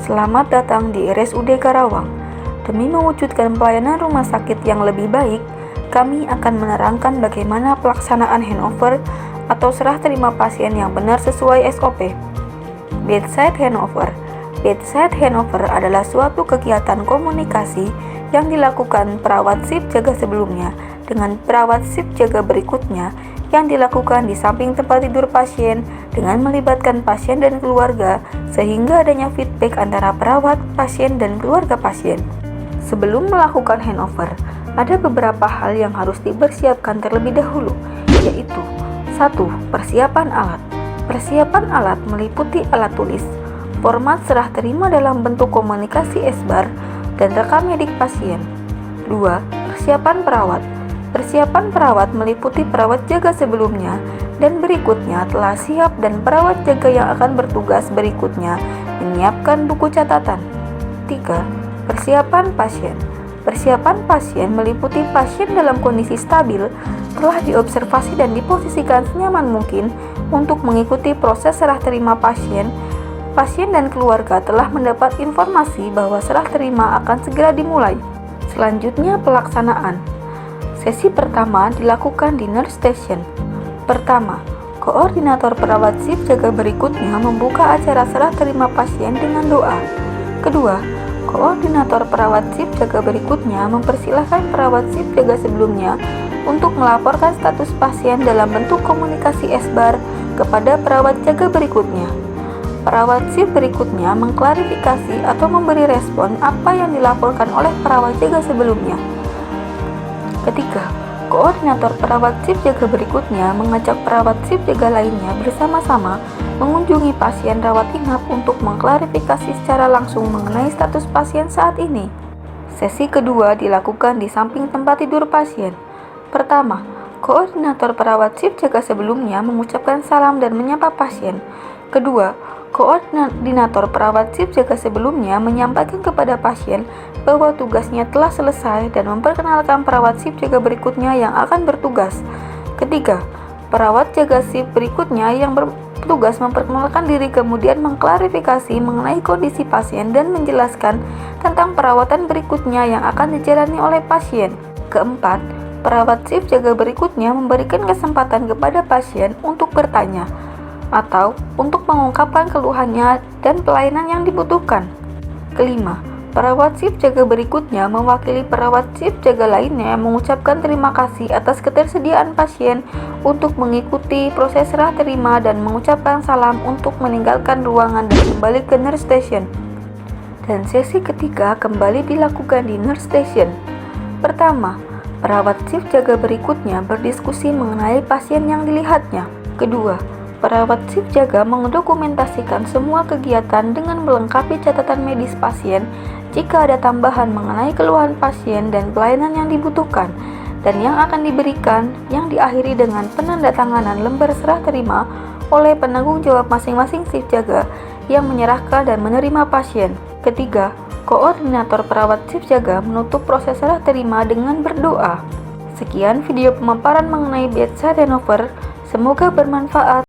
Selamat datang di RSUD Karawang. Demi mewujudkan pelayanan rumah sakit yang lebih baik, kami akan menerangkan bagaimana pelaksanaan handover atau serah terima pasien yang benar sesuai SOP. Bedside handover. Bedside handover adalah suatu kegiatan komunikasi yang dilakukan perawat shift jaga sebelumnya dengan perawat shift jaga berikutnya yang dilakukan di samping tempat tidur pasien dengan melibatkan pasien dan keluarga sehingga adanya feedback antara perawat, pasien, dan keluarga pasien. Sebelum melakukan handover, ada beberapa hal yang harus dipersiapkan terlebih dahulu, yaitu 1. Persiapan alat. Persiapan alat meliputi alat tulis, format serah terima dalam bentuk komunikasi SBAR, dan rekam medik pasien. 2. Persiapan perawat. Persiapan perawat meliputi perawat jaga sebelumnya dan berikutnya telah siap dan perawat jaga yang akan bertugas berikutnya menyiapkan buku catatan. 3. Persiapan pasien. Persiapan pasien meliputi pasien dalam kondisi stabil, telah diobservasi dan diposisikan senyaman mungkin untuk mengikuti proses serah terima pasien. Pasien dan keluarga telah mendapat informasi bahwa serah terima akan segera dimulai. Selanjutnya pelaksanaan. Sesi pertama dilakukan di nurse station. Pertama, koordinator perawat shift jaga berikutnya membuka acara serah terima pasien dengan doa. Kedua, koordinator perawat shift jaga berikutnya mempersilahkan perawat shift jaga sebelumnya untuk melaporkan status pasien dalam bentuk komunikasi SBAR kepada perawat jaga berikutnya. Perawat shift berikutnya mengklarifikasi atau memberi respon apa yang dilaporkan oleh perawat jaga sebelumnya. Ketiga, koordinator perawat shift jaga berikutnya mengajak perawat shift jaga lainnya bersama-sama mengunjungi pasien rawat inap untuk mengklarifikasi secara langsung mengenai status pasien saat ini. Sesi kedua dilakukan di samping tempat tidur pasien. Pertama, koordinator perawat shift jaga sebelumnya mengucapkan salam dan menyapa pasien. Kedua, koordinator perawat shift jaga sebelumnya menyampaikan kepada pasien bahwa tugasnya telah selesai dan memperkenalkan perawat shift jaga berikutnya yang akan bertugas. Ketiga, perawat jaga shift berikutnya yang bertugas memperkenalkan diri kemudian mengklarifikasi mengenai kondisi pasien dan menjelaskan tentang perawatan berikutnya yang akan dijalani oleh pasien. Keempat, perawat shift jaga berikutnya memberikan kesempatan kepada pasien untuk bertanya atau untuk mengungkapkan keluhannya dan pelayanan yang dibutuhkan. Kelima, perawat shift jaga berikutnya mewakili perawat shift jaga lainnya mengucapkan terima kasih atas ketersediaan pasien untuk mengikuti proses serah terima dan mengucapkan salam untuk meninggalkan ruangan dan kembali ke nurse station. Dan sesi ketiga kembali dilakukan di nurse station. Pertama, perawat shift jaga berikutnya berdiskusi mengenai pasien yang dilihatnya. Kedua, perawat shift jaga mendokumentasikan semua kegiatan dengan melengkapi catatan medis pasien jika ada tambahan mengenai keluhan pasien dan pelayanan yang dibutuhkan dan yang akan diberikan, yang diakhiri dengan penandatanganan lembar serah terima oleh penanggung jawab masing-masing shift jaga yang menyerahkan dan menerima pasien. Ketiga, koordinator perawat shift jaga menutup proses serah terima dengan berdoa. Sekian video pemaparan mengenai bedside handover, semoga bermanfaat.